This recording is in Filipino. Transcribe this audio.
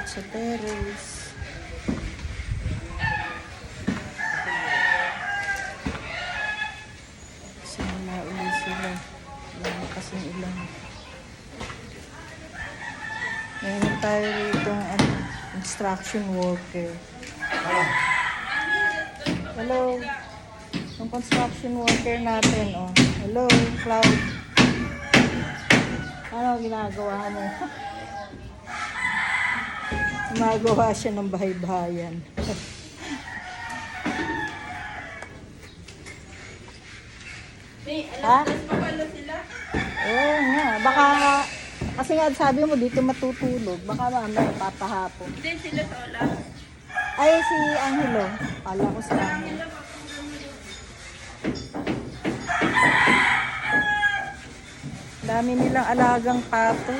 sa terrace. Kasi uli sila. Wala kasing ilan. Mayroon tayo rito construction worker. Hello. Yung construction worker natin, oh. Hello, Cloud. Ano ginagawa mo? Gumagawa siya ng bahay-bahayan. Ha? Oo nga. Baka, kasi nga sabi mo dito matutulog. Baka mamaya papahapon. Hindi sila tola. Ay, si Angelo. Kala ko si Angelo. Dami nilang alagang pato.